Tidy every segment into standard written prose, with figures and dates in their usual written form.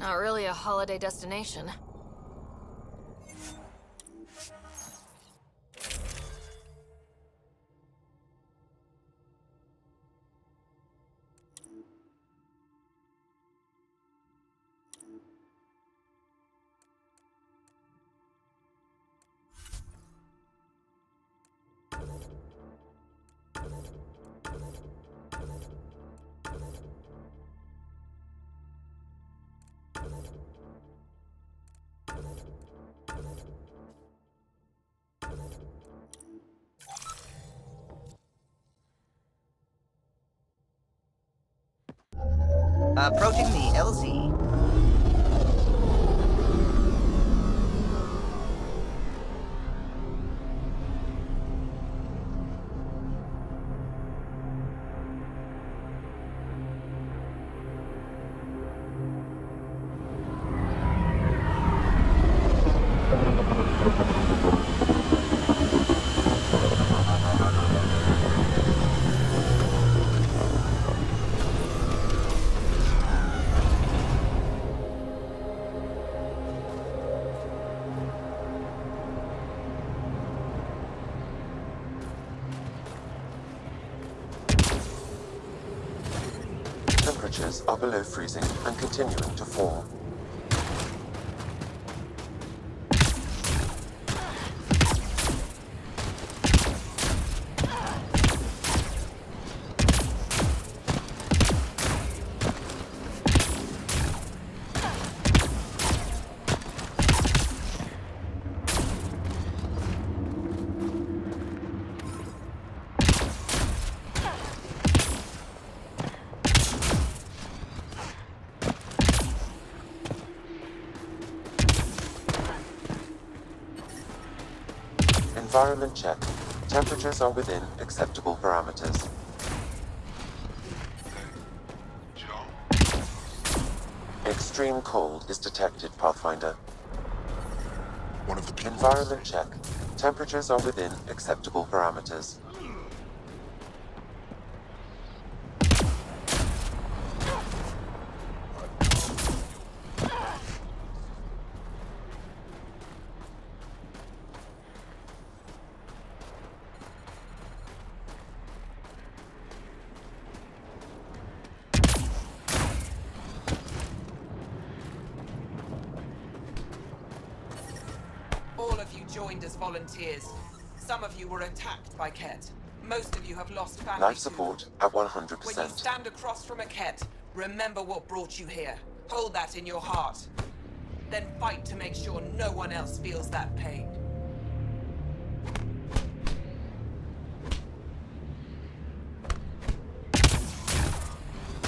Not really a holiday destination. Approaching the LZ. Temperatures are below freezing and continuing to fall. Environment check. Temperatures are within acceptable parameters. Extreme cold is detected, Pathfinder. One of the people. Environment check. Temperatures are within acceptable parameters. All of you joined as volunteers. Some of you were attacked by Ket. Most of you have lost family. Life support at 100%. When you stand across from a Ket, remember what brought you here. Hold that in your heart. Then fight to make sure no one else feels that pain.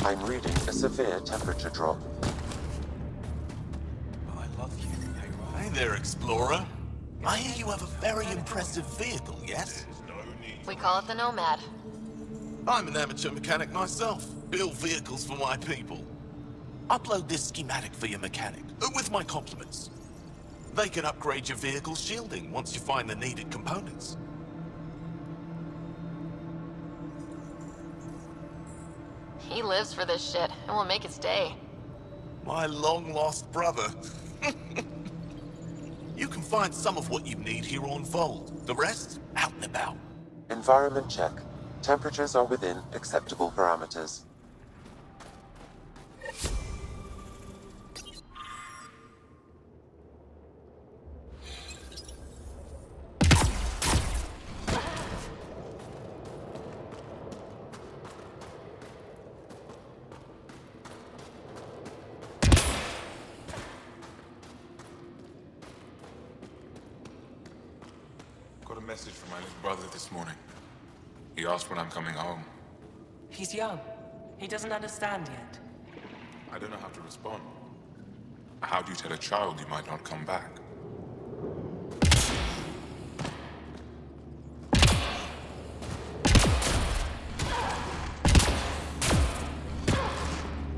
I'm reading a severe temperature drop. I love you. Hey there, Explorer. I hear you have a very impressive vehicle, yes? We call it the Nomad. I'm an amateur mechanic myself. Build vehicles for my people. Upload this schematic for your mechanic, with my compliments. They can upgrade your vehicle's shielding once you find the needed components. He lives for this shit, and will make it stay. My long-lost brother. You can find some of what you need here on Voeld. The rest, out and about. Environment check. Temperatures are within acceptable parameters. Got a message from my little brother this morning. He asked when I'm coming home. He's young. He doesn't understand yet. I don't know how to respond. How do you tell a child you might not come back?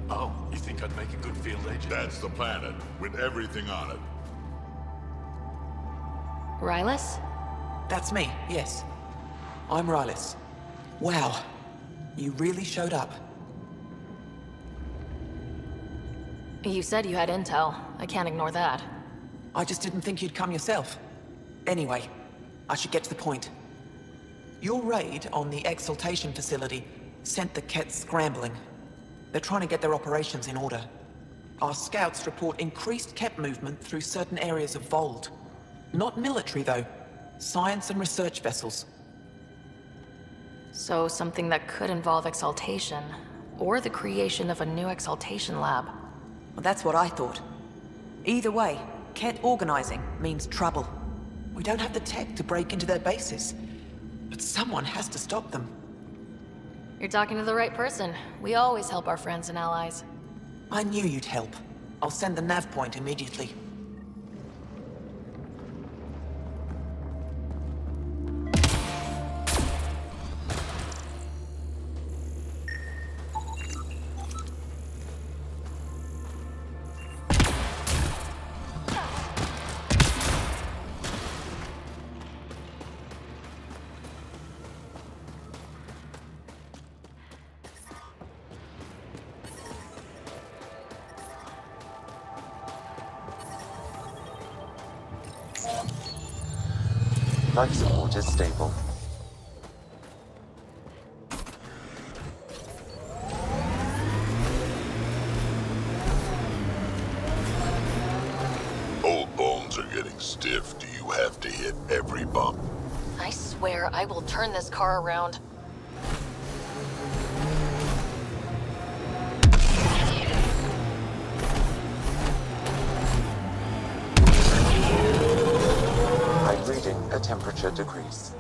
Oh, you think I'd make a good field agent? That's the planet, with everything on it. Rylus? That's me, yes. I'm Rylus. Wow. You really showed up. You said you had intel. I can't ignore that. I just didn't think you'd come yourself. Anyway, I should get to the point. Your raid on the exaltation facility sent the Kett scrambling. They're trying to get their operations in order. Our scouts report increased Kett movement through certain areas of Voeld. Not military, though. Science and research vessels. So something that could involve exaltation, or the creation of a new exaltation lab. Well, that's what I thought. Either way, Kett organizing means trouble. We don't have the tech to break into their bases. But someone has to stop them. You're talking to the right person. We always help our friends and allies. I knew you'd help. I'll send the nav point immediately. Life support is stable. Old bones are getting stiff. Do you have to hit every bump? I swear I will turn this car around. I'm reading a temperature decrease.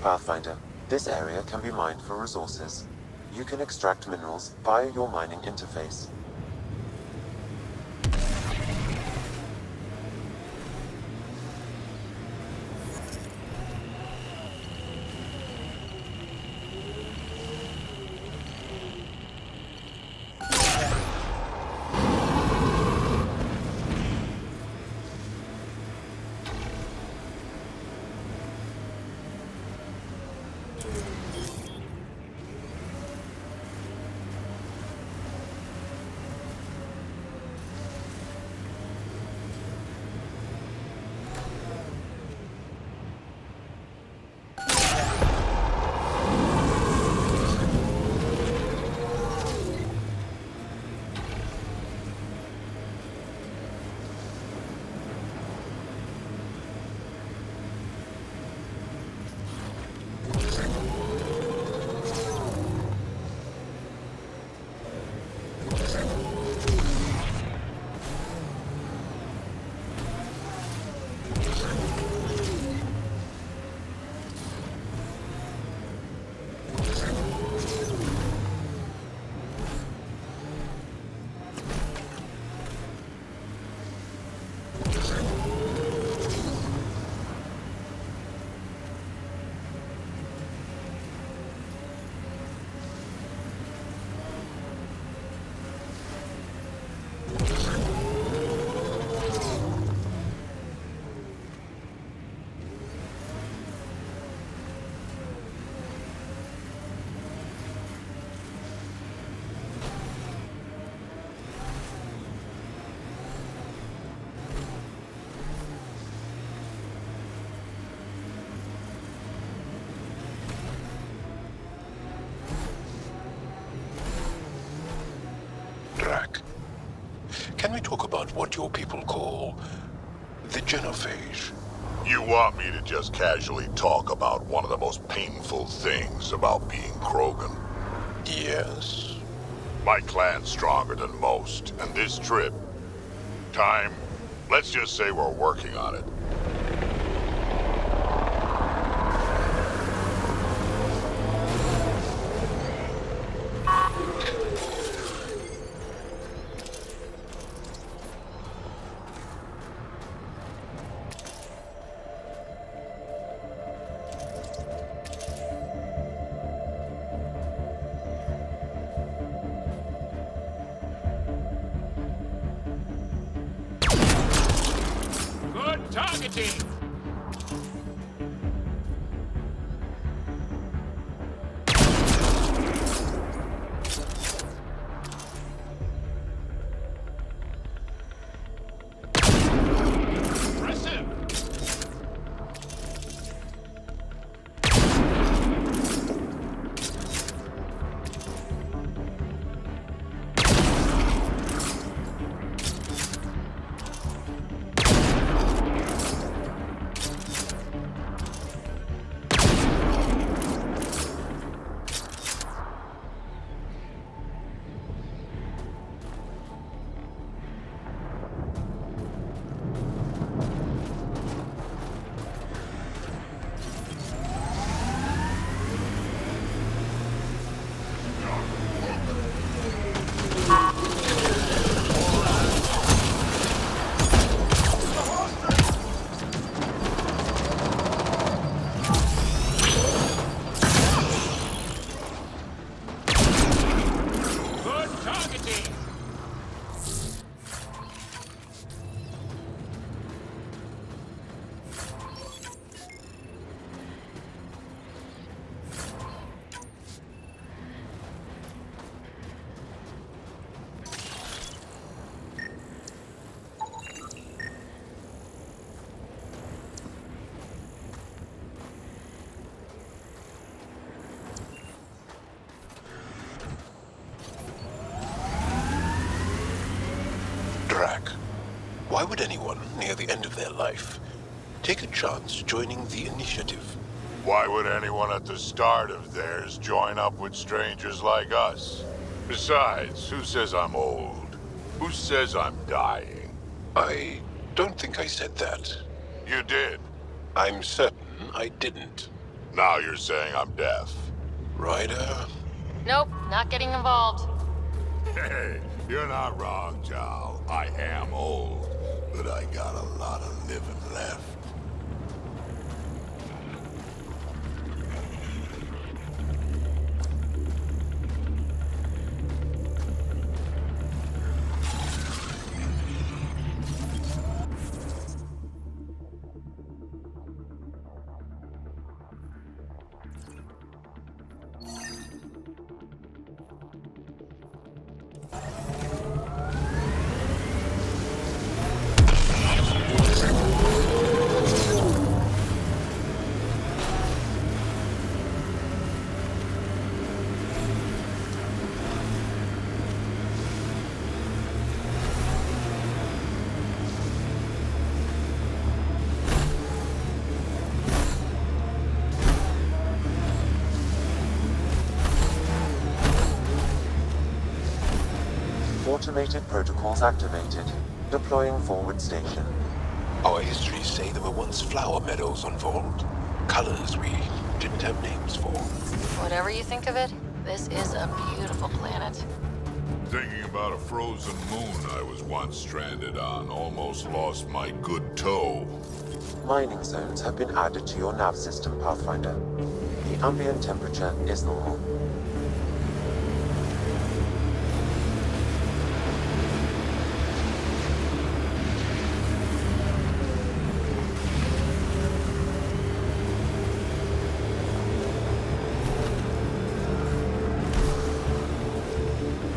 Pathfinder, this area can be mined for resources. You can extract minerals via your mining interface. Can we talk about what your people call the genophage? You want me to just casually talk about one of the most painful things about being Krogan? Yes. My clan's stronger than most, and this trip... let's just say we're working on it. targeting! Why would anyone, near the end of their life, take a chance joining the initiative? Why would anyone at the start of theirs join up with strangers like us? Besides, who says I'm old? Who says I'm dying? I don't think I said that. You did. I'm certain I didn't. Now you're saying I'm deaf. Ryder? Nope, not getting involved. Hey, you're not wrong, Jal. I am old, but I got a lot of living left. Automated protocols activated. Deploying forward station. Our histories say there were once flower meadows on Voeld. Colors we didn't have names for. Whatever you think of it, this is a beautiful planet. Thinking about a frozen moon I was once stranded on, almost lost my good toe. Mining zones have been added to your nav system, Pathfinder. The ambient temperature is normal.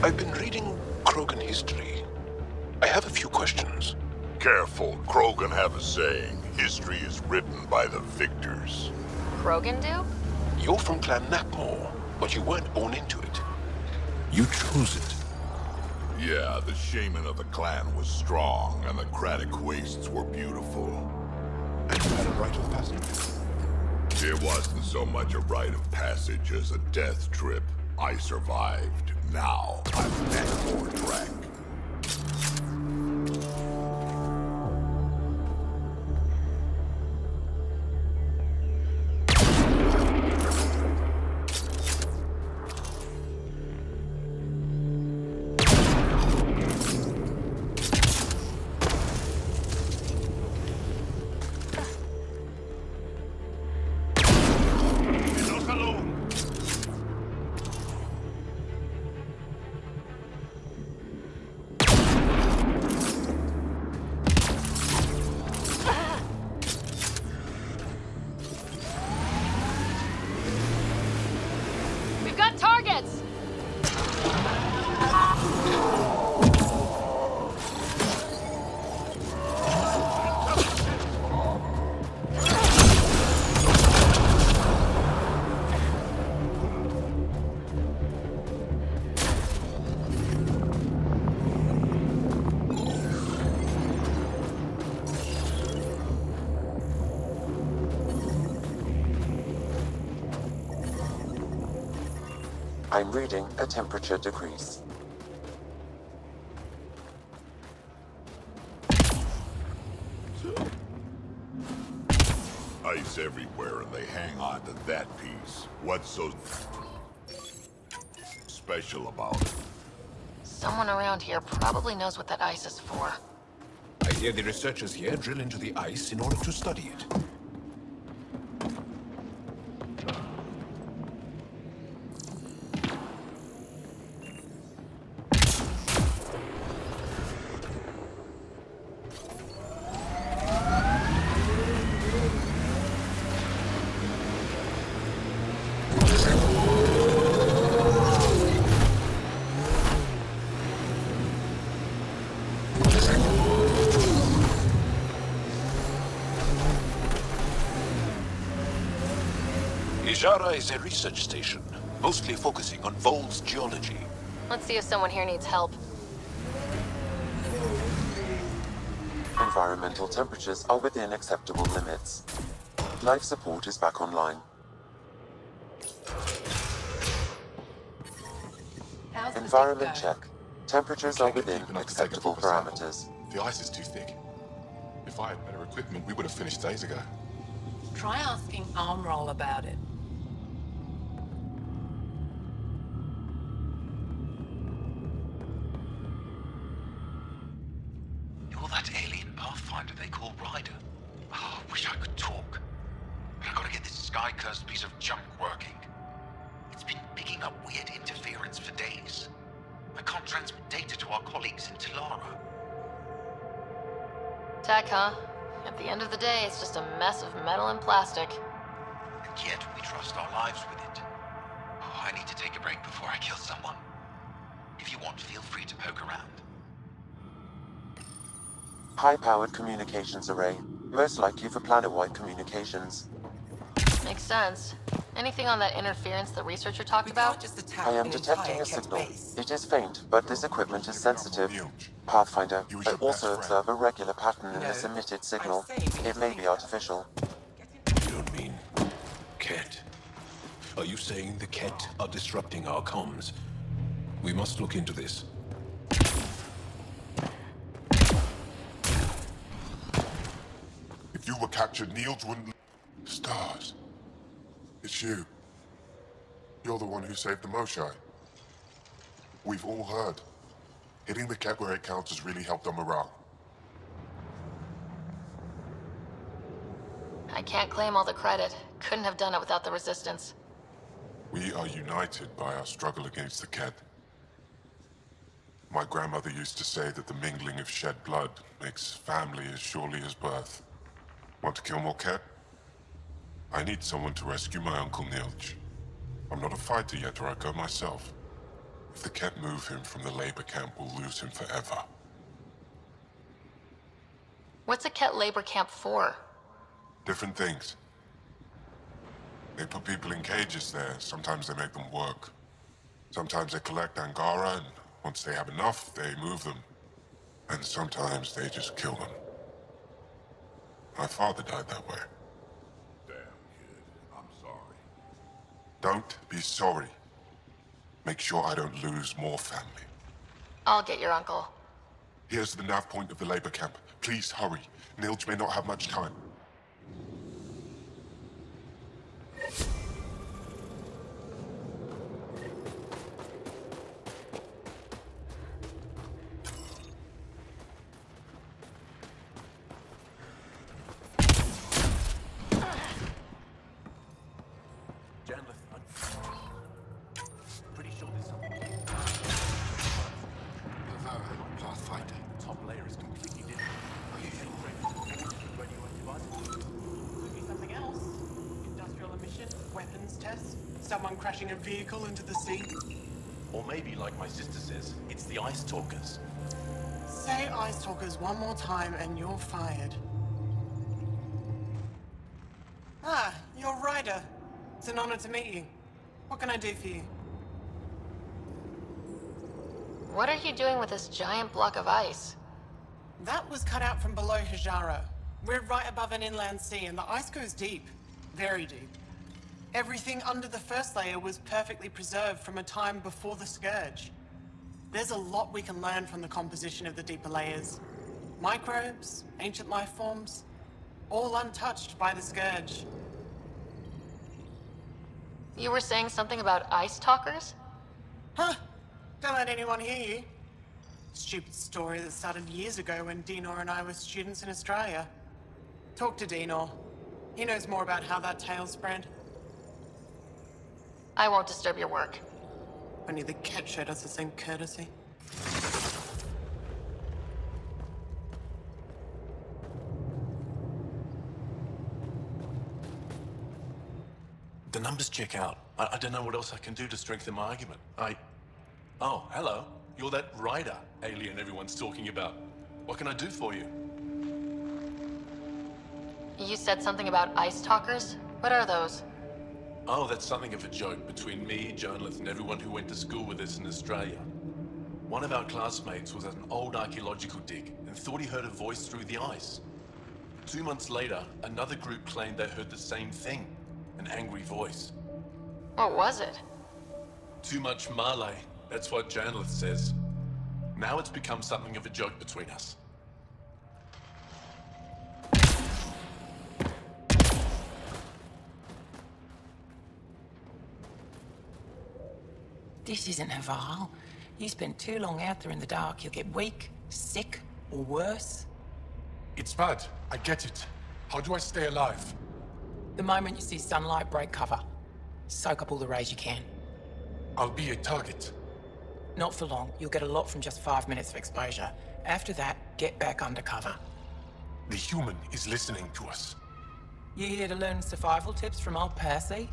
I've been reading Krogan history. I have a few questions. Careful, Krogan have a saying, history is written by the victors. Krogan do? You're from Clan Napmore, but you weren't born into it. You chose it. Yeah, the shaman of the clan was strong, and the Kratic wastes were beautiful. And you had a rite of passage? It wasn't so much a rite of passage as a death trip. I survived. Now, I'm back for Drek. I'm reading a temperature decrease. Ice everywhere and they hang on to that piece. What's so special about it? Someone around here probably knows what that ice is for. I hear the researchers here drill into the ice in order to study it. Ijara is a research station, mostly focusing on Voeld's geology. Let's see if someone here needs help. Environmental temperatures are within acceptable limits. Life support is back online. Environment check. Temperatures are within acceptable parameters. The ice is too thick. If I had better equipment, we would have finished days ago. Try asking Armroll about it. You're that alien pathfinder they call Ryder. Oh, I wish I could talk. But I gotta get this sky-cursed piece of junk working. It's been picking up weird interference for days. I can't transmit data to our colleagues in Talara. Tech, huh? At the end of the day, it's just a mess of metal and plastic. And yet we trust our lives with it. Oh, I need to take a break before I kill someone. If you want, feel free to poke around. High-powered communications array, most likely for planet-wide communications. Makes sense. Anything on that interference the researcher talked We about? can't just attack I am an detecting entire a Kett signal. base. It is faint, but this equipment is sensitive. Pathfinder, I also observe a regular pattern in this emitted signal. It may be artificial. You don't mean Kett? Are you saying the Kett are disrupting our comms? We must look into this. If you were captured, Niels wouldn't... Stars. It's you. You're the one who saved the Moshai. We've all heard. Hitting the Kett where it counts has really helped our morale. I can't claim all the credit. Couldn't have done it without the Resistance. We are united by our struggle against the Kett. My grandmother used to say that the mingling of shed blood makes family as surely as birth. Want to kill more Kett? I need someone to rescue my Uncle Nilj. I'm not a fighter yet, or I'd go myself. If the Kett move him from the labor camp, we'll lose him forever. What's a Kett labor camp for? Different things. They put people in cages there. Sometimes they make them work. Sometimes they collect Angara, and once they have enough, they move them. And sometimes they just kill them. My father died that way. Damn, kid. I'm sorry. Don't be sorry. Make sure I don't lose more family. I'll get your uncle. Here's the nav point of the labor camp. Please hurry. Nilj may not have much time. Pretty sure there's something. Pathfinder. Top layer is completely different. Are you sure? Could be something else. Industrial emission, weapons test, someone crashing a vehicle into the sea. Or maybe, like my sister says, it's the Ice Talkers. Say Ice Talkers one more time and you're fired. Ah, you're Ryder. It's an honor to meet you. What can I do for you? What are you doing with this giant block of ice? That was cut out from below Hijara. We're right above an inland sea and the ice goes deep. Very deep. Everything under the first layer was perfectly preserved from a time before the Scourge. There's a lot we can learn from the composition of the deeper layers. Microbes, ancient life forms, all untouched by the Scourge. You were saying something about ice talkers? Huh? Don't let anyone hear you. Stupid story that started years ago when Dinor and I were students in Australia. Talk to Dinor. He knows more about how that tale spread. I won't disturb your work. Only the cat showed us the same courtesy. The numbers check out. I don't know what else I can do to strengthen my argument. Oh, hello. You're that Ryder alien everyone's talking about. What can I do for you? You said something about ice talkers? What are those? Oh, that's something of a joke between me, journalists, and everyone who went to school with us in Australia. One of our classmates was at an old archaeological dig and thought he heard a voice through the ice. 2 months later, another group claimed they heard the same thing, an angry voice. What was it? Too much Malay, that's what journalist says. Now it's become something of a joke between us. This isn't Haval. You spend too long out there in the dark, you'll get weak, sick, or worse. It's bad. I get it. How do I stay alive? The moment you see sunlight, break cover. Soak up all the rays you can. I'll be a target. Not for long. You'll get a lot from just 5 minutes of exposure. After that, get back under cover. The human is listening to us. You here to learn survival tips from old Percy?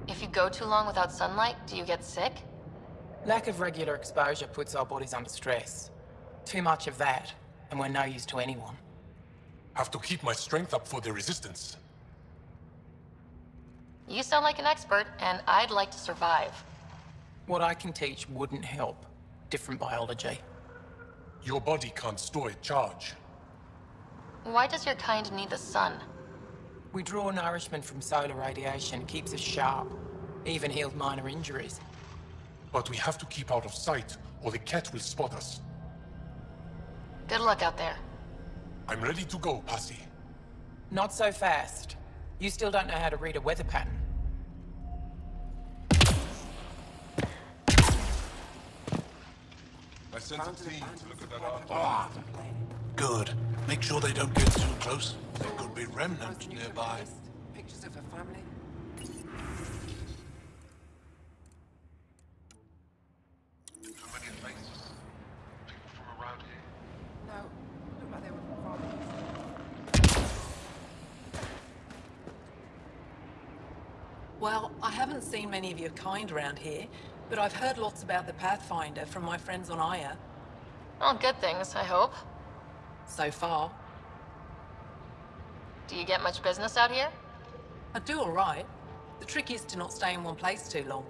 If you go too long without sunlight, do you get sick? Lack of regular exposure puts our bodies under stress. Too much of that, and we're no use to anyone. Have to keep my strength up for the resistance. You sound like an expert, and I'd like to survive. What I can teach wouldn't help. Different biology. Your body can't store a charge. Why does your kind need the sun? We draw nourishment from solar radiation, keeps us sharp. Even heals minor injuries. But we have to keep out of sight, or the cat will spot us. Good luck out there. I'm ready to go, Passy. Not so fast. You still don't know how to read a weather pattern. I sent a team to look at that artifact. Good. Make sure they don't get too close. There could be remnants nearby. Pictures of her family. Familiar faces. People from around here. No, look like they were from Voeld. Well, I haven't seen many of your kind around here, but I've heard lots about the Pathfinder from my friends on Aya. All good things, I hope. So far. Do you get much business out here? I do all right. The trick is to not stay in one place too long.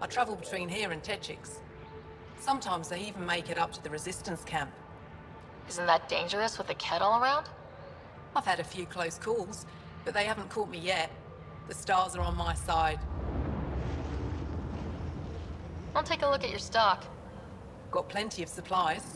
I travel between here and Techix. Sometimes I even make it up to the Resistance camp. Isn't that dangerous with the Ket all around? I've had a few close calls, but they haven't caught me yet. The stars are on my side. I'll take a look at your stock. Got plenty of supplies.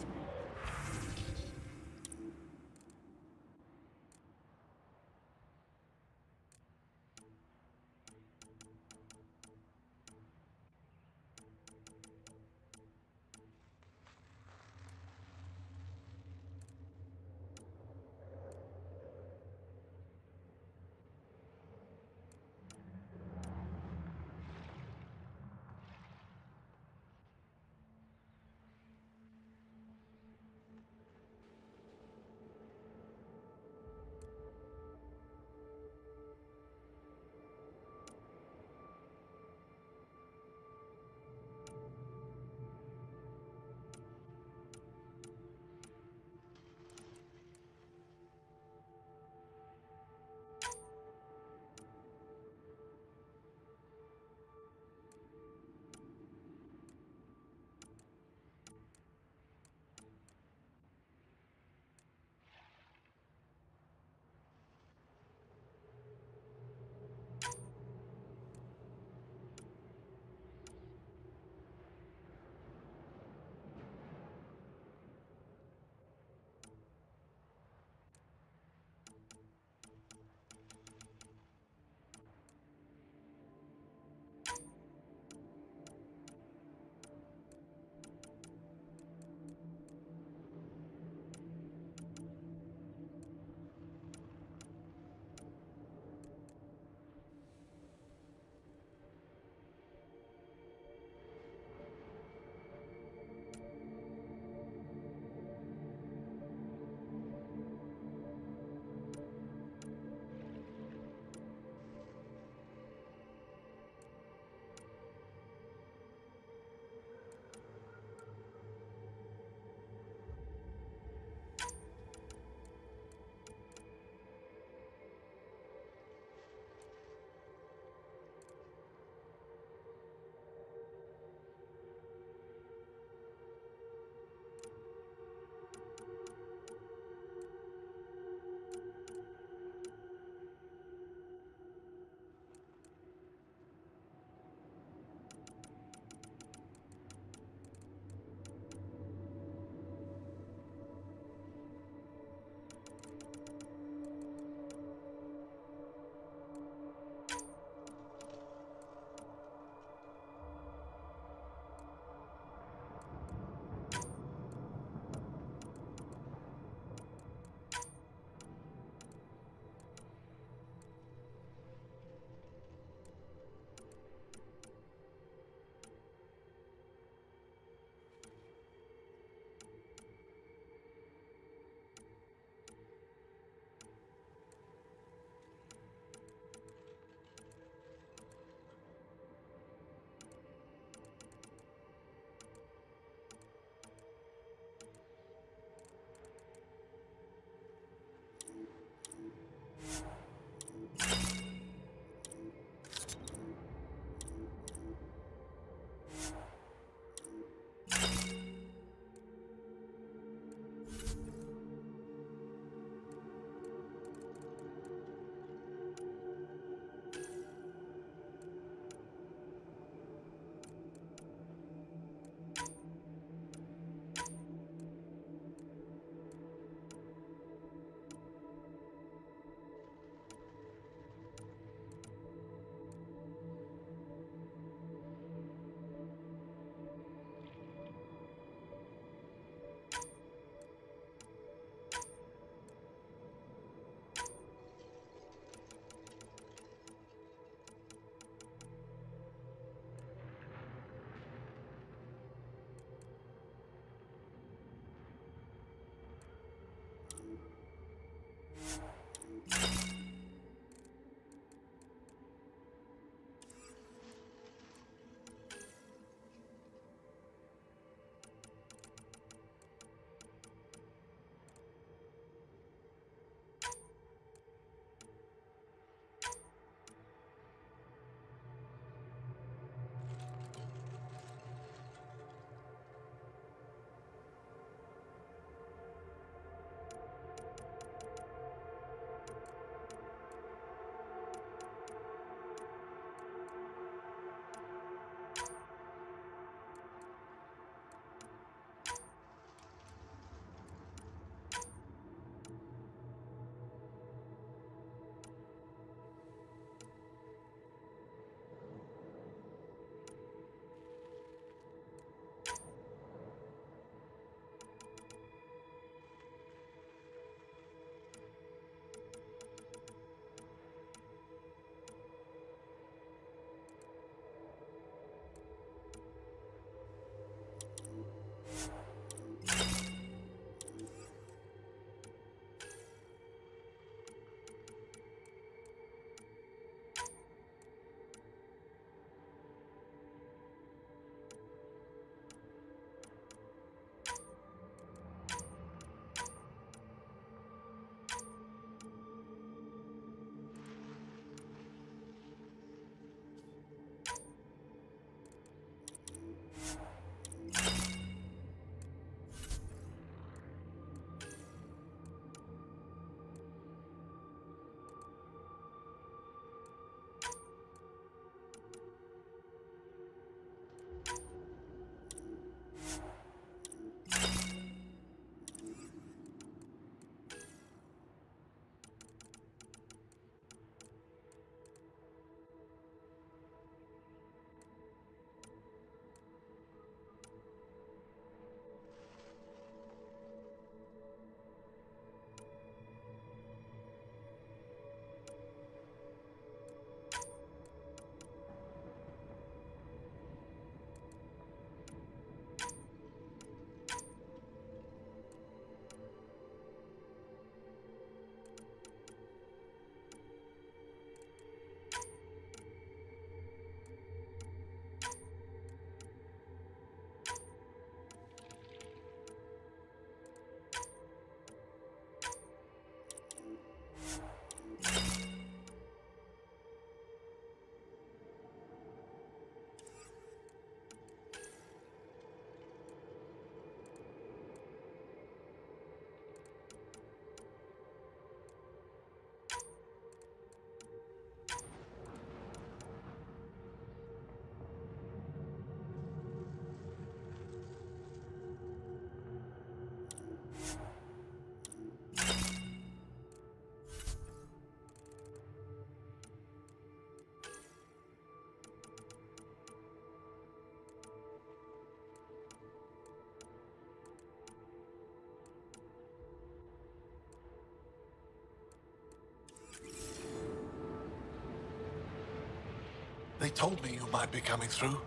They told me you might be coming through.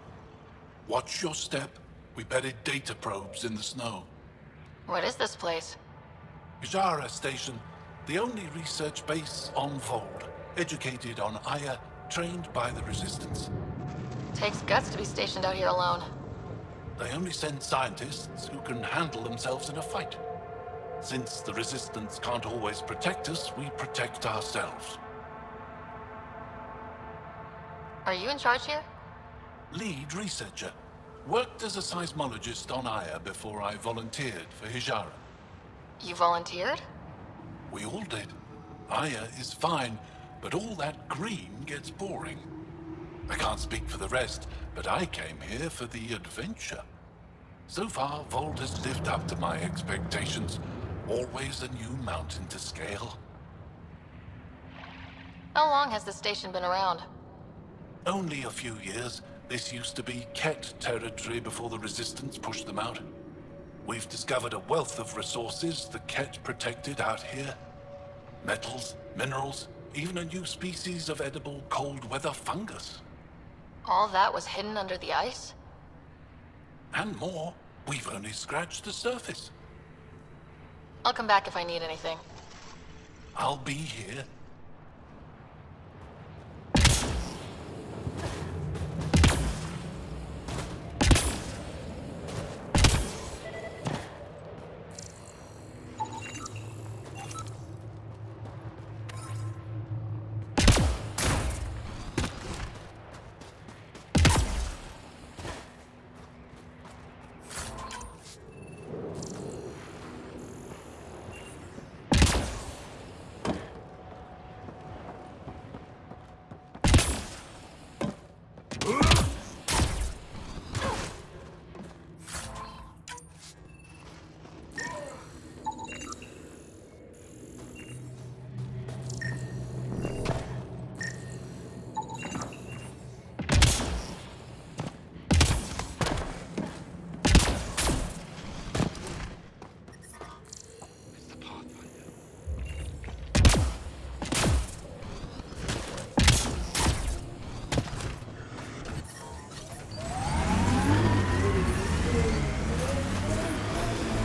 Watch your step. We buried data probes in the snow. What is this place? Hijara Station, the only research base on Voeld. Educated on Aya, trained by the Resistance. Takes guts to be stationed out here alone. They only send scientists who can handle themselves in a fight. Since the Resistance can't always protect us, we protect ourselves. Are you in charge here? Lead researcher. Worked as a seismologist on Aya before I volunteered for Hijara. You volunteered? We all did. Aya is fine, but all that green gets boring. I can't speak for the rest, but I came here for the adventure. So far, Voeld has lived up to my expectations. Always a new mountain to scale. How long has this station been around? Only a few years. This used to be Ket territory before the Resistance pushed them out. We've discovered a wealth of resources the Ket protected out here. Metals, minerals, even a new species of edible cold weather fungus. All that was hidden under the ice? And more. We've only scratched the surface. I'll come back if I need anything. I'll be here.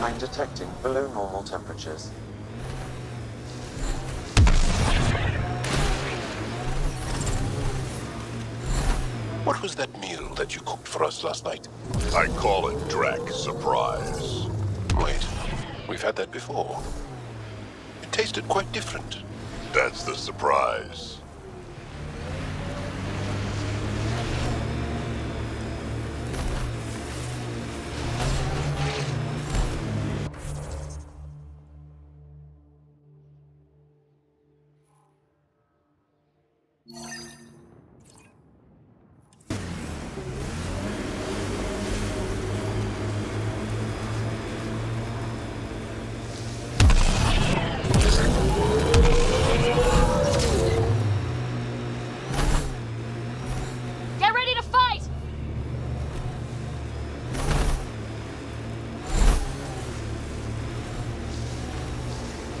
I'm detecting below normal temperatures. What was that meal that you cooked for us last night? I call it Drac Surprise. Wait, we've had that before. It tasted quite different. That's the surprise.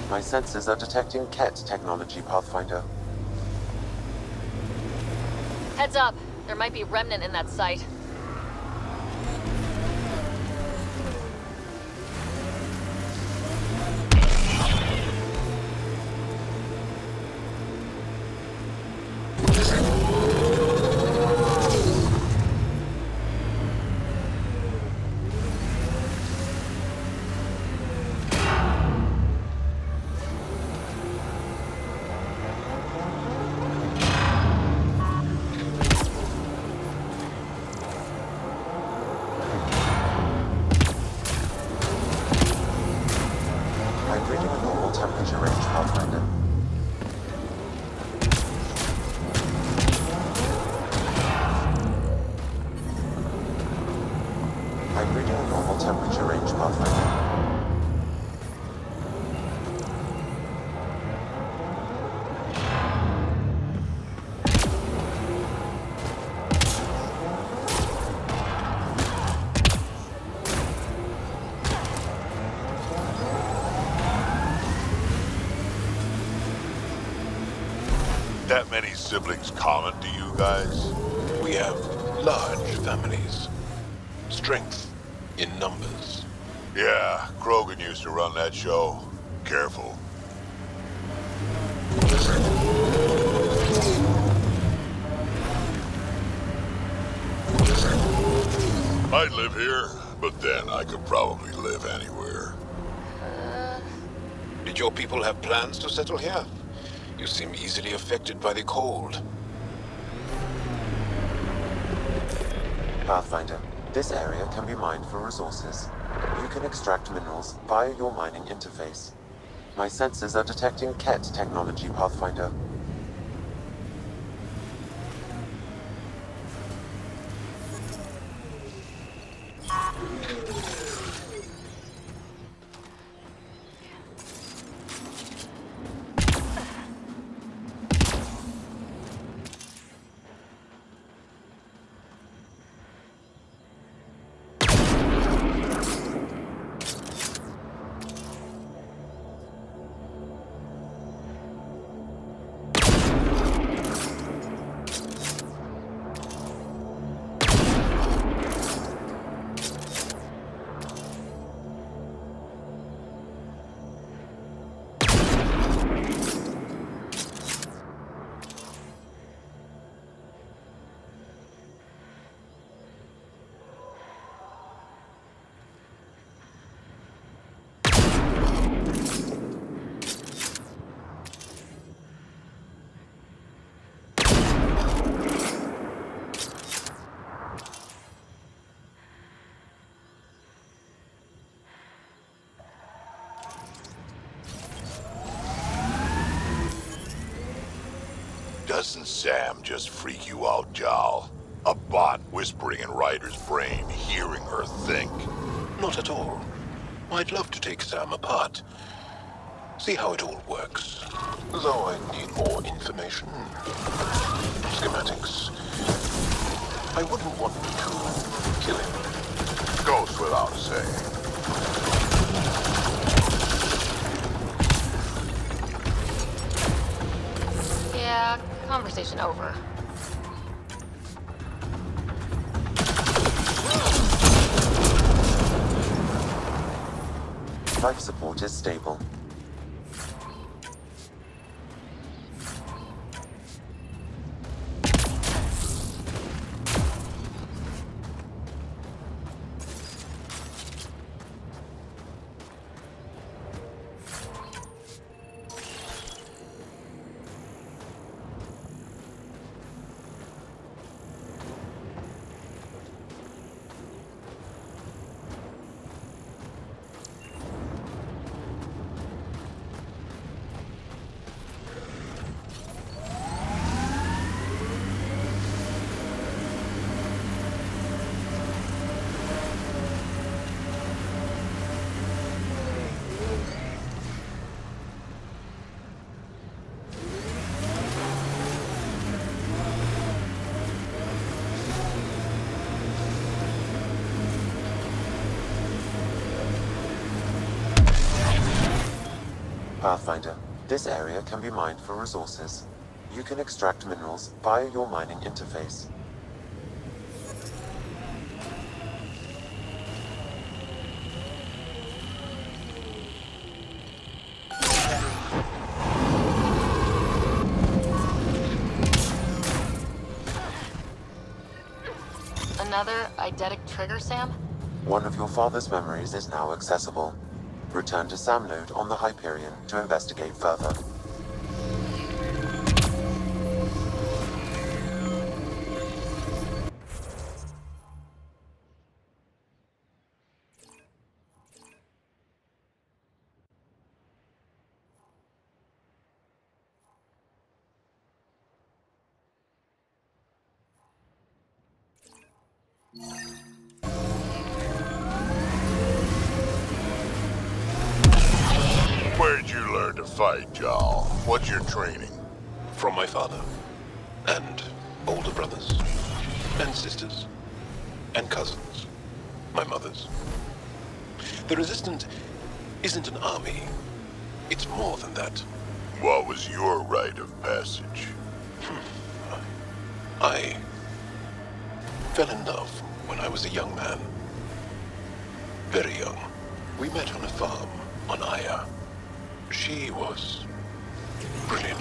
My sensors are detecting Ket technology, Pathfinder. Heads up. There might be remnant in that site. That many siblings common to you guys? We We have large families. Strength in numbers. Yeah, Krogan used to run that show. Careful. I'd live here, but then I could probably live anywhere. Did your people have plans to settle here? You seem easily affected by the cold. Pathfinder, this area can be mined for resources. You can extract minerals via your mining interface. My sensors are detecting Ket technology, Pathfinder. Doesn't Sam just freak you out, Jal? A bot whispering in Ryder's brain, hearing her think. Not at all. I'd love to take Sam apart. See how it all works. Though I need more information. Schematics. I wouldn't want to kill him. Goes without saying. Yeah, conversation over. Life support is stable. Pathfinder, this area can be mined for resources. You can extract minerals via your mining interface. Another eidetic trigger, Sam? One of your father's memories is now accessible. Return to Samnode on the Hyperion to investigate further. Where'd you learn to fight, Jal? What's your training? From my father. And older brothers. And sisters. And cousins. My mother's. The Resistance isn't an army. It's more than that. What was your rite of passage? I fell in love when I was a young man. Very young. We met on a farm on Aya. She was brilliant.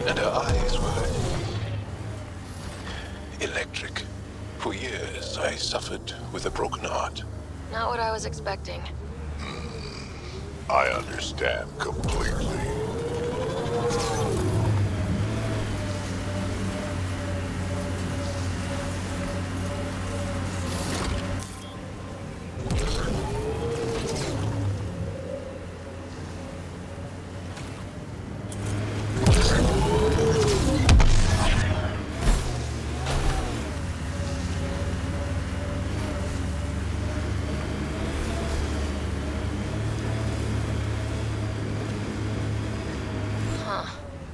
And her eyes were electric. For years, I suffered with a broken heart. Not what I was expecting. I understand completely.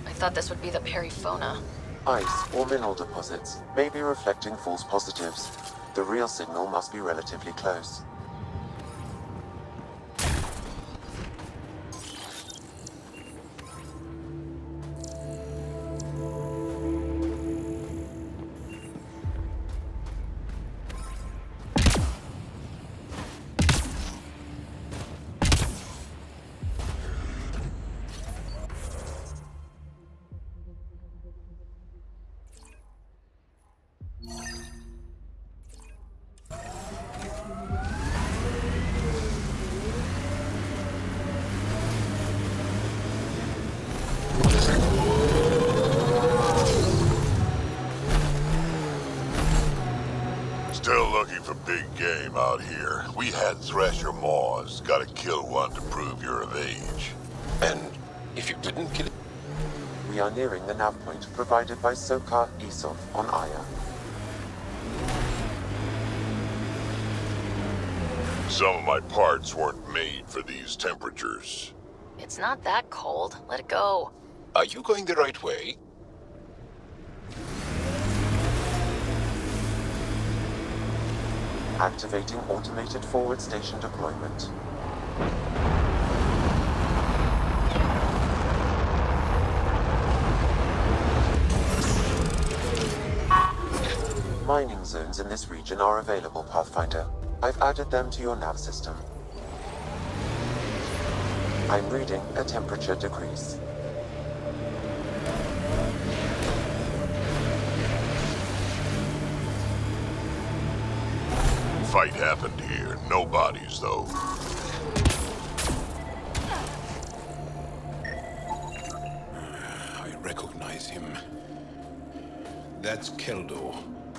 I thought this would be the periphona. Ice or mineral deposits may be reflecting false positives. The real signal must be relatively close. Still looking for big game out here. We had Thresher Maws. Gotta kill one to prove you're of age. And if you didn't kill it? We are nearing the nav point provided by Sokar Isov on Aya. Some of my parts weren't made for these temperatures. It's not that cold. Let it go. Are you going the right way? Activating automated forward station deployment. Mining zones in this region are available, Pathfinder. I've added them to your nav system. I'm reading a temperature decrease. Fight happened here. No bodies, though. I recognize him. That's Keldo,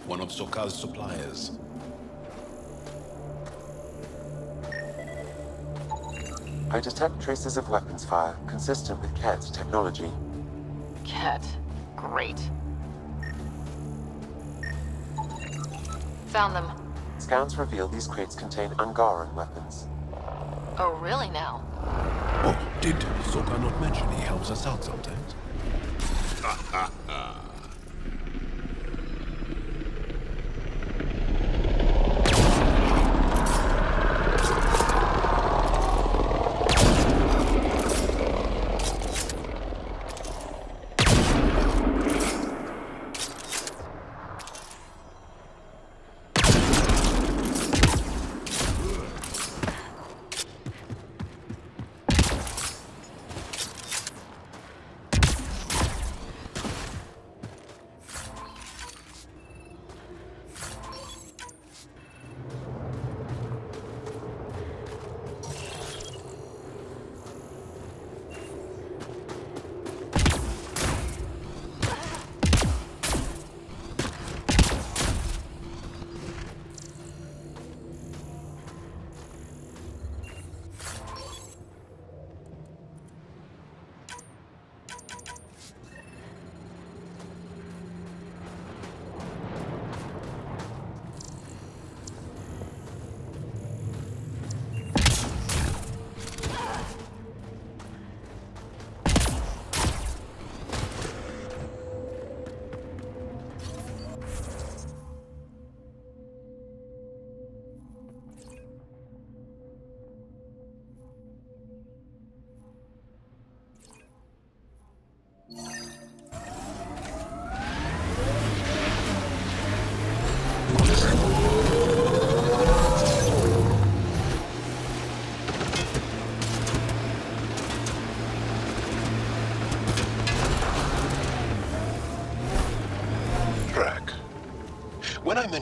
one of Sokal's suppliers. I detect traces of weapons fire consistent with Ket's technology. Ket. Great. Found them. Scans reveal these crates contain Angaran weapons. Oh, really now? Oh, did Sokal not mention he helps us out sometimes?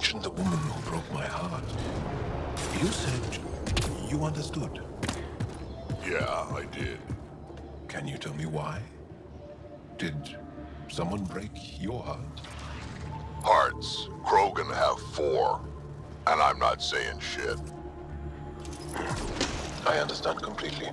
mentioned the woman who broke my heart. You said you understood. Yeah, I did. Can you tell me why? Did someone break your heart? Hearts. Krogan have 4. And I'm not saying shit. I understand completely.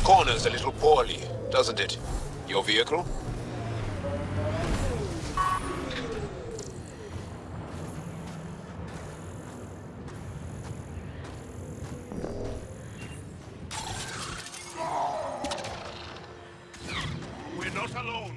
Corners a little poorly, doesn't it? Your vehicle? We're not alone.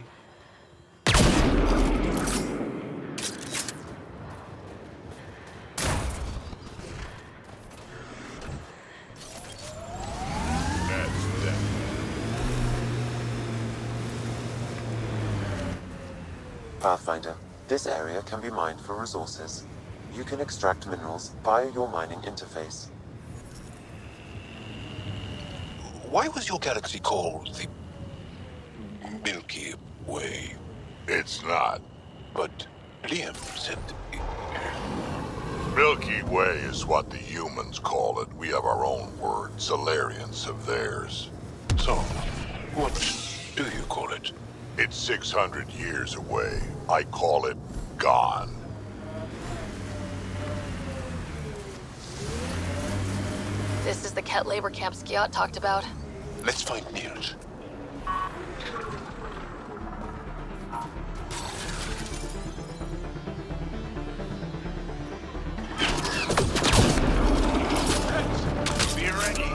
Pathfinder, this area can be mined for resources. You can extract minerals via your mining interface. Why was your galaxy called the Milky Way? It's not. But Liam said... Milky Way is what the humans call it. We have our own word. Solarians have theirs. So, what do you call it? It's 600 years away. I call it gone. This is the Ket labor camp Skiot talked about. Let's find Niels. Be ready.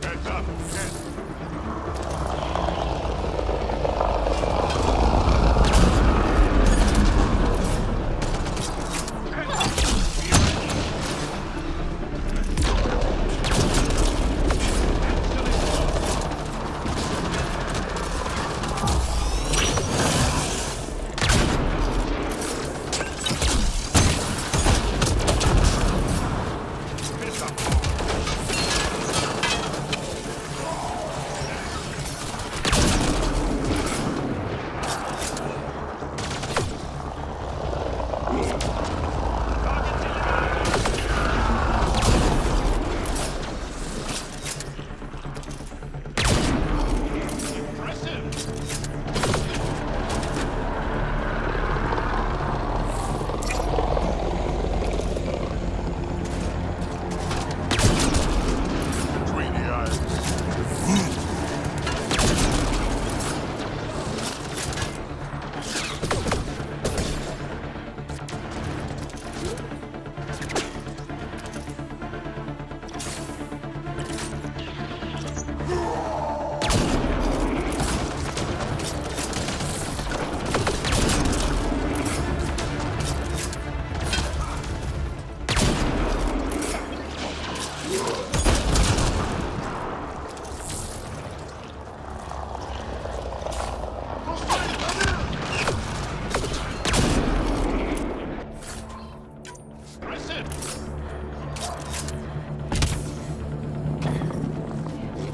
Heads up.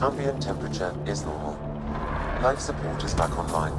Ambient temperature is normal. Life support is back online.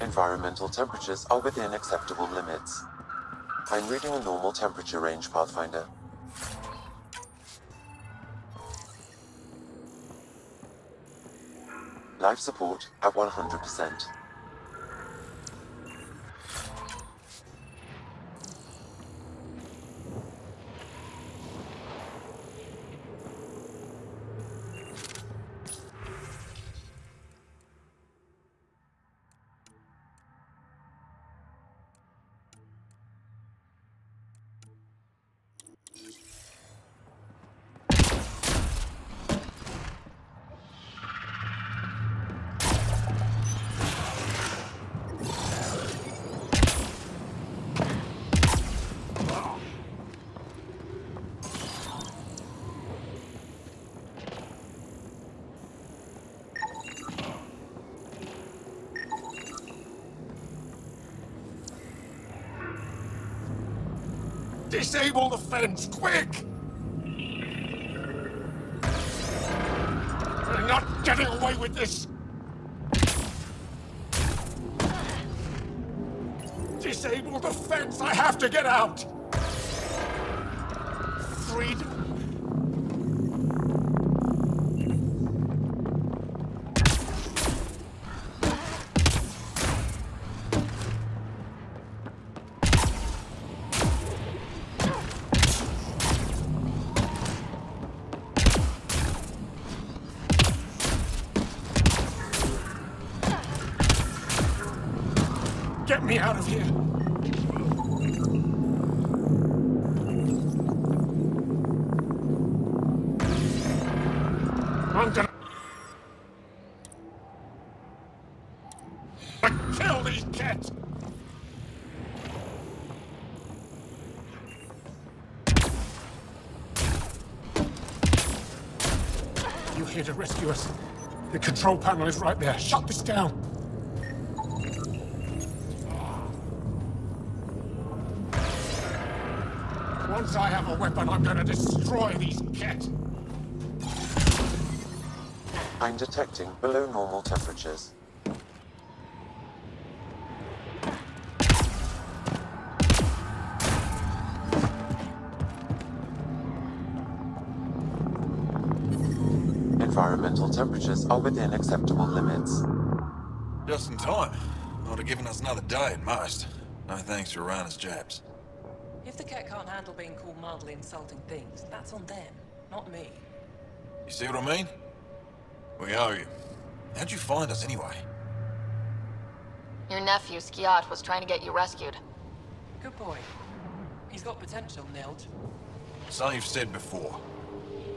Environmental temperatures are within acceptable limits. I'm reading a normal temperature range, Pathfinder. Life support at 100%. Disable the fence, quick! We're not getting away with this! Disable the fence! I have to get out! Freedom! Get me out of here! I'm gonna kill these cats! You here to rescue us? The control panel is right there. Shut this down! Once I have a weapon, I'm gonna destroy these cats! I'm detecting below normal temperatures. Environmental temperatures are within acceptable limits. Just in time. Would have given us another day at most. No thanks to Rana's jabs. If the cat can't handle being called mildly insulting things, that's on them, not me. You see what I mean? We owe you. How'd you find us anyway? Your nephew, Skiat, was trying to get you rescued. Good boy. He's got potential, Nild. So you've said before.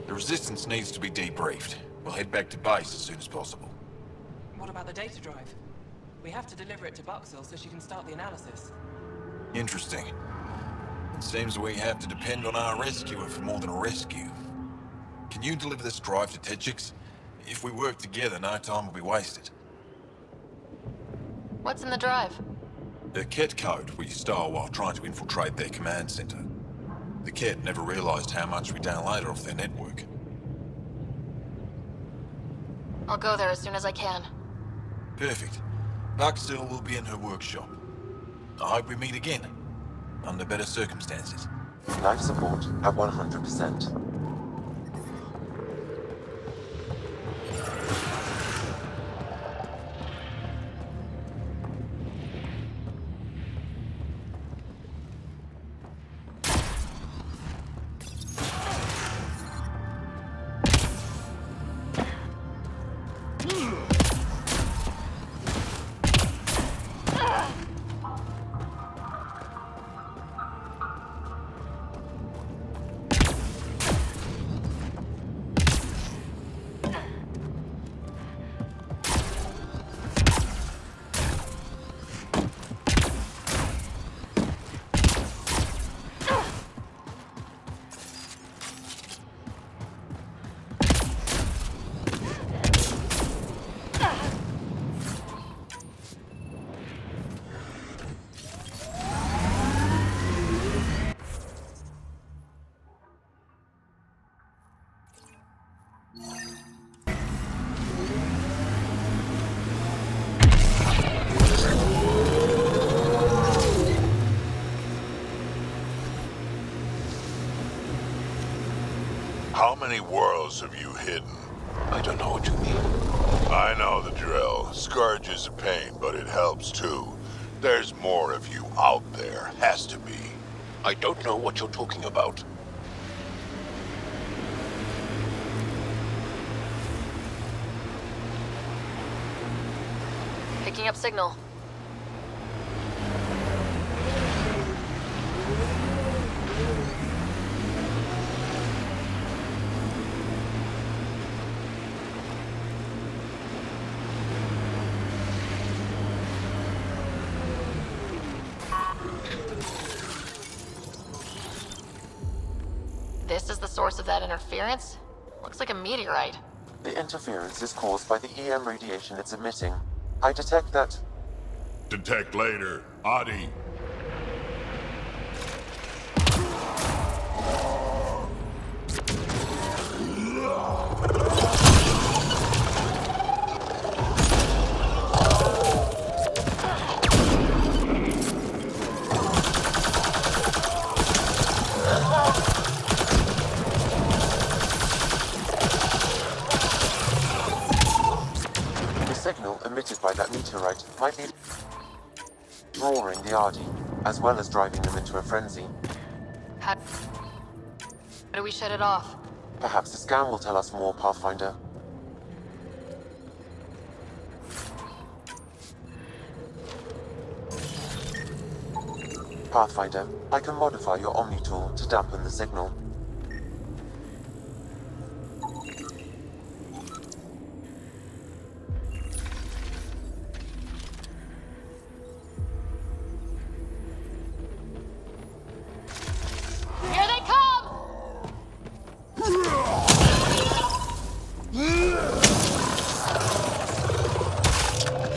The Resistance needs to be debriefed. We'll head back to base as soon as possible. What about the data drive? We have to deliver it to Buxell so she can start the analysis. Interesting. It seems we have to depend on our rescuer for more than a rescue. Can you deliver this drive to Tetchix? If we work together, no time will be wasted. What's in the drive? The Ket code we stole while trying to infiltrate their command center. The Ket never realized how much we downloaded off their network. I'll go there as soon as I can. Perfect. Buxell will be in her workshop. I hope we meet again. Under better circumstances. Life support at 100%. many worlds have you hidden? I don't know what you mean. I know the drill. Scourge is a pain, but it helps too. There's more of you out there. Has to be. I don't know what you're talking about. Picking up signal. This is the source of that interference? Looks like a meteorite. The interference is caused by the EM radiation it's emitting. I detect that... Detect later. Adi. The signal emitted by that meteorite might be drawing the Ardi, as well as driving them into a frenzy. How do we shut it off? Perhaps the scan will tell us more, Pathfinder. Pathfinder, I can modify your Omni tool to dampen the signal. Here they come!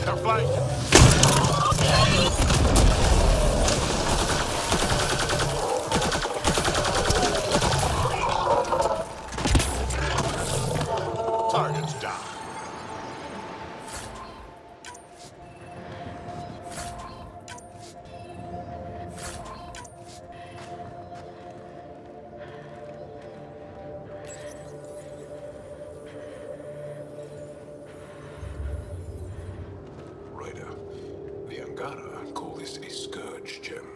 They're flanking. Target's down. Ryder, the Angara call this a Scourge gem.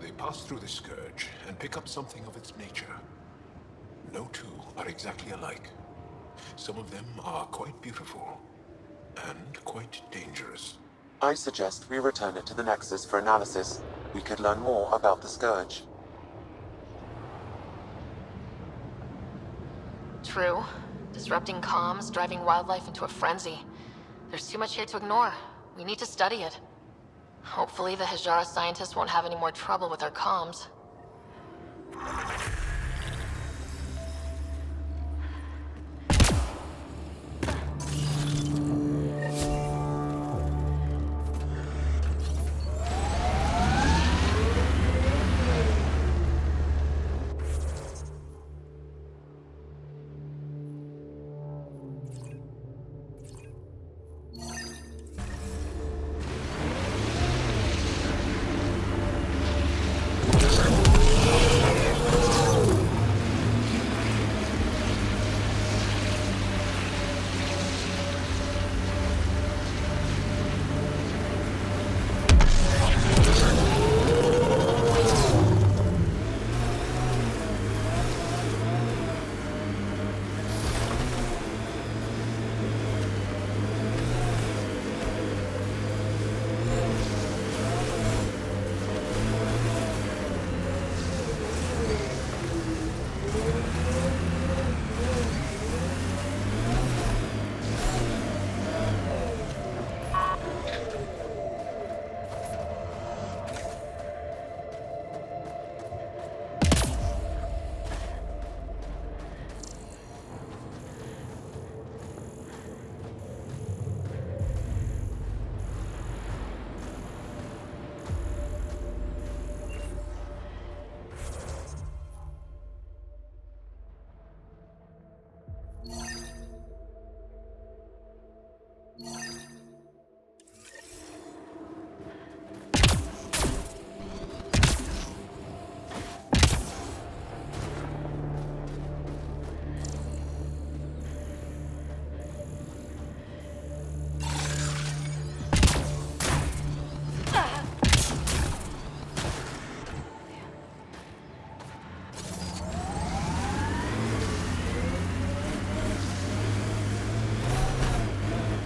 They pass through the Scourge and pick up something of its nature. No two are exactly alike. Some of them are quite beautiful, and quite dangerous. I suggest we return it to the Nexus for analysis. We could learn more about the Scourge. True. Disrupting comms, driving wildlife into a frenzy. There's too much here to ignore. We need to study it. Hopefully the Hijara scientists won't have any more trouble with our comms.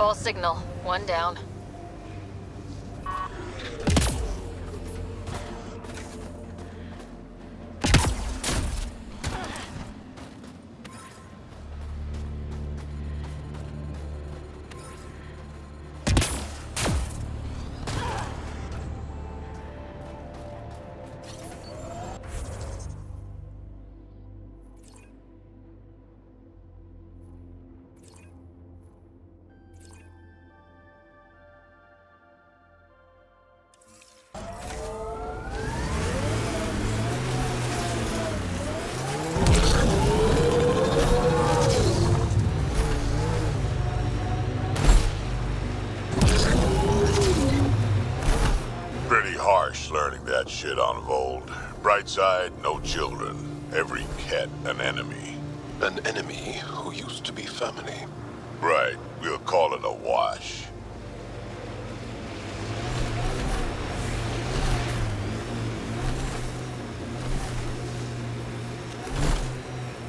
False signal. One down. Pretty harsh learning that shit on Voeld. Bright side, no children. Every cat an enemy. An enemy who used to be family. Right, we'll call it a wash.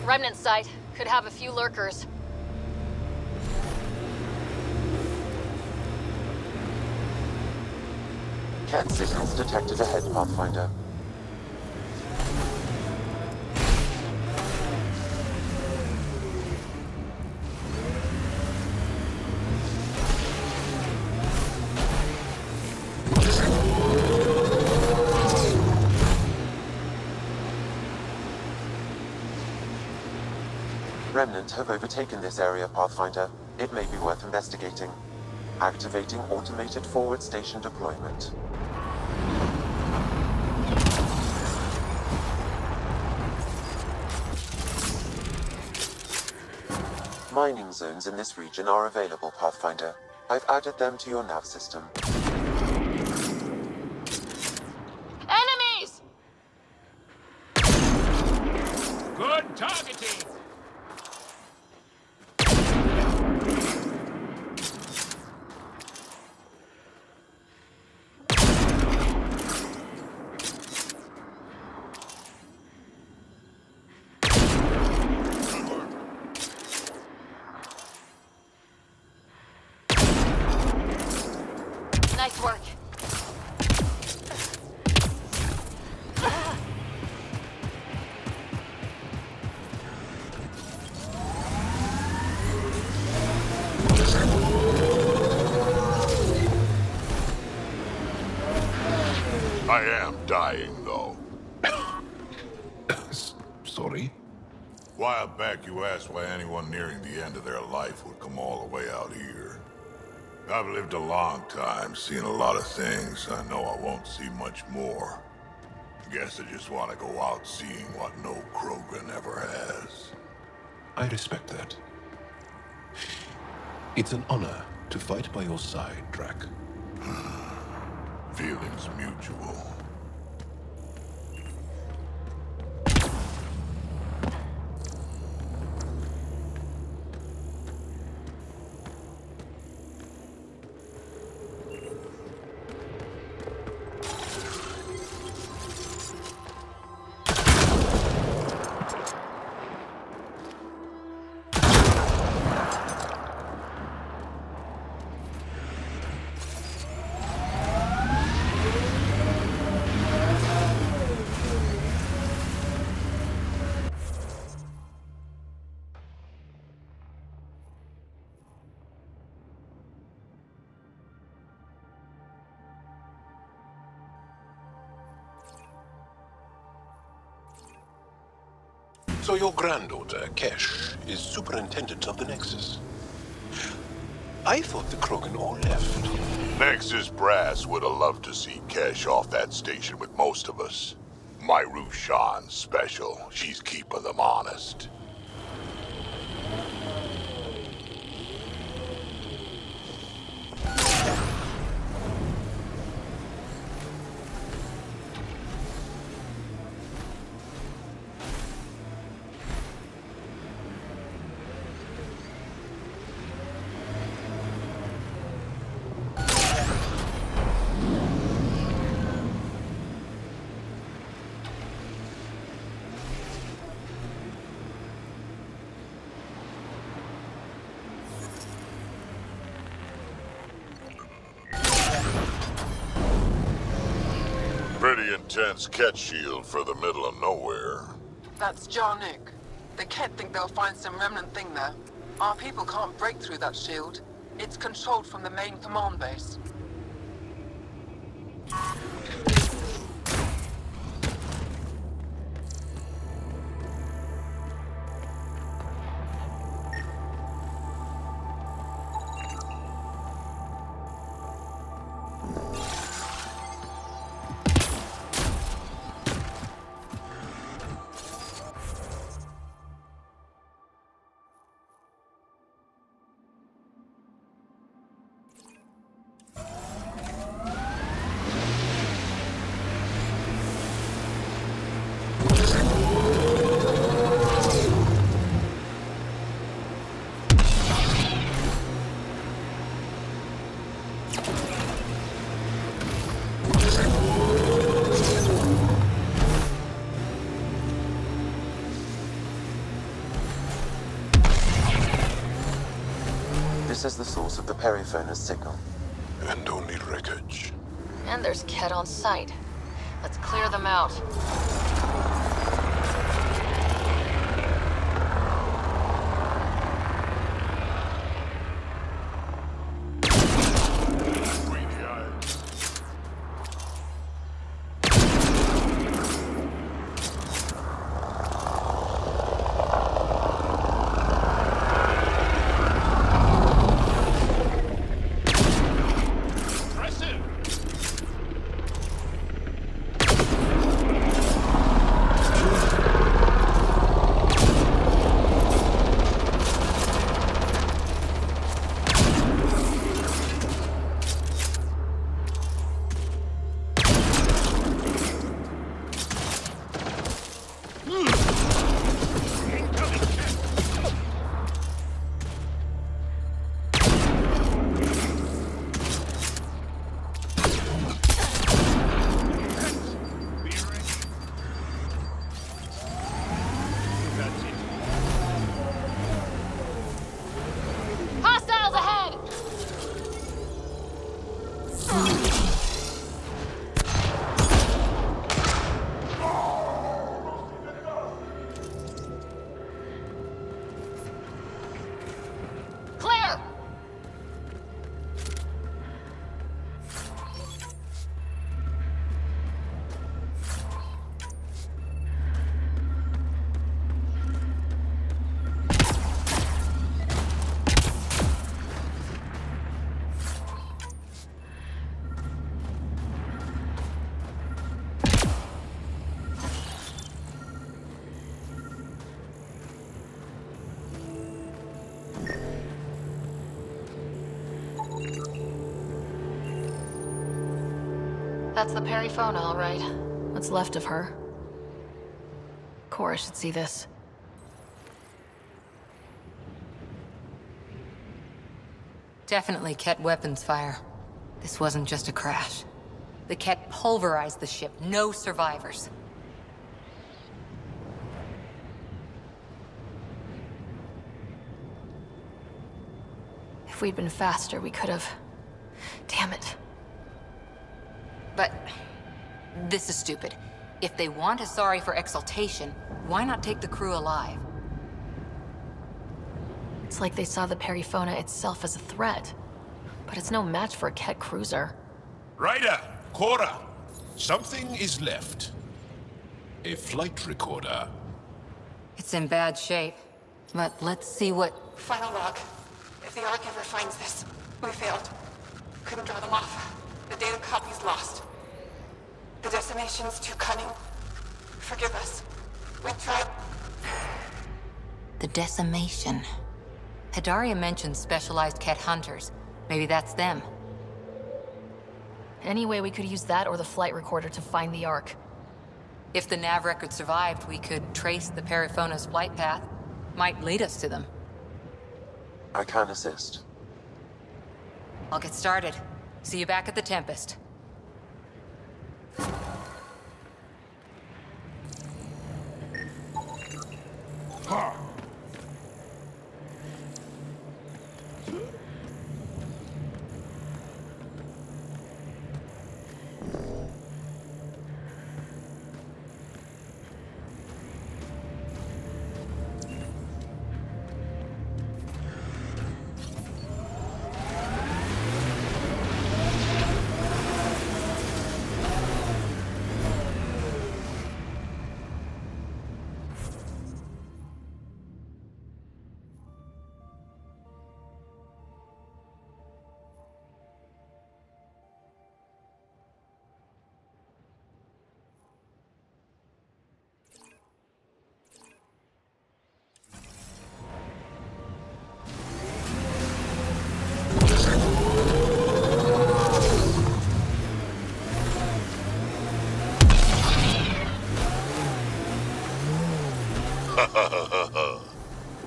Remnant site. Could have a few lurkers. Cat signals detected ahead, Pathfinder. Remnant have overtaken this area, Pathfinder. It may be worth investigating. Activating automated forward station deployment. Mining zones in this region are available, Pathfinder. I've added them to your nav system. Enemies! Good targeting! Nice work. I am dying, though. Sorry? A while back, you asked why anyone nearing the end of their life would come all the way out here. I've lived a long time, seen a lot of things. I know I won't see much more. Guess I just want to go out seeing what no Krogan ever has. I respect that. It's an honor to fight by your side, Drac. Feelings mutual. So your granddaughter, Kesh, is superintendent of the Nexus. I thought the Krogan all left. Nexus brass would have loved to see Kesh off that station with most of us. My Rushan's special. She's keeping them honest. Pretty intense Ket shield for the middle of nowhere. That's Jarnook. The Ket think they'll find some remnant thing there. Our people can't break through that shield. It's controlled from the main command base. This is the source of the periphoner's signal. And only wreckage. And there's Ket on site. Let's clear them out. That's the perifona, all right. What's left of her. Cora should see this. Definitely Ket weapons fire. This wasn't just a crash. The Ket pulverized the ship. No survivors. If we'd been faster, we could have... Damn it. But... this is stupid. If they want Asari for exaltation, why not take the crew alive? It's like they saw the perifona itself as a threat. But it's no match for a Ket cruiser. Ryder! Cora! Something is left. A flight recorder. It's in bad shape. But let's see what... Final log. If the Ark ever finds this, we failed. Couldn't draw them off. The data copy's lost. The decimation's too cunning. Forgive us. We tried... The decimation. Hidaria mentioned specialized Ket hunters. Maybe that's them. Anyway, we could use that or the flight recorder to find the Ark. If the nav record survived, we could trace the perifona's flight path. Might lead us to them. I can assist. I'll get started. See you back at the Tempest.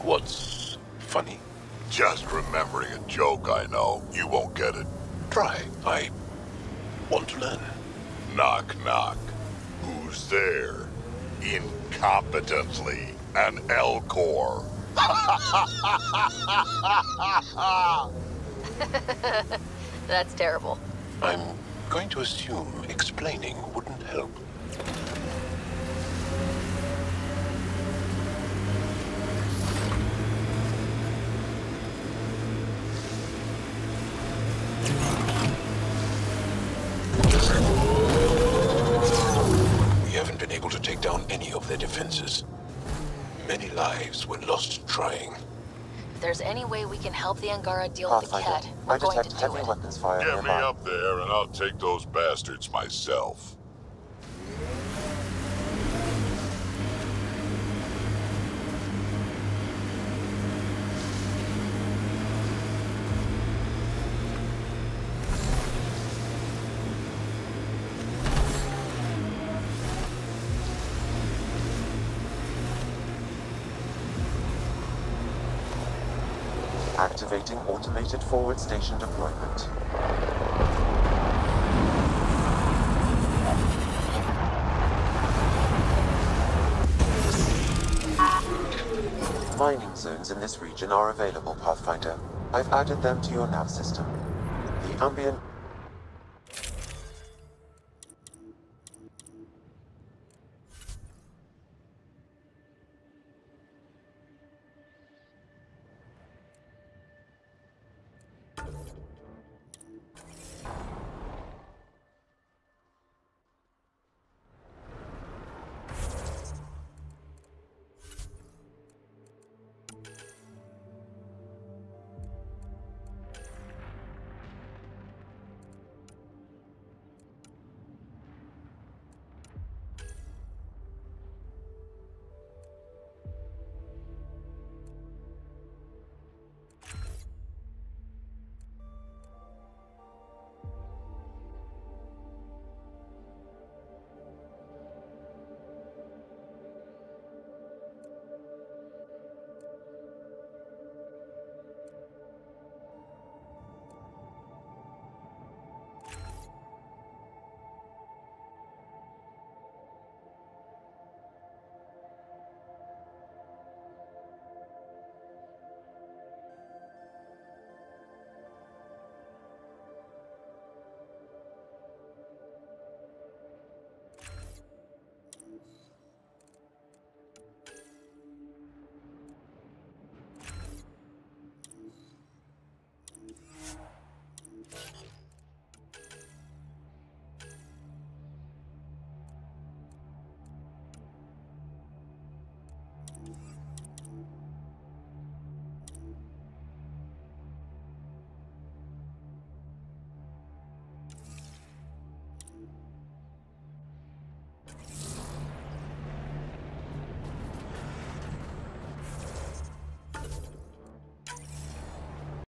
What's funny? Just remembering a joke I know. You won't get it. Try. I want to learn. Knock, knock. Who's there? Incompetently, an L-Core. That's terrible. I'm going to assume explaining wouldn't help. We haven't been able to take down any of their defenses. Many lives were lost trying. If there's any way we can help the Angara deal with the Pathfinder, Ket, I we're going to detect do heavy it. weapons fire Get me nearby. up there and I'll take those bastards myself. Activating automated forward station deployment. Mining zones in this region are available, Pathfinder. I've added them to your nav system. The ambient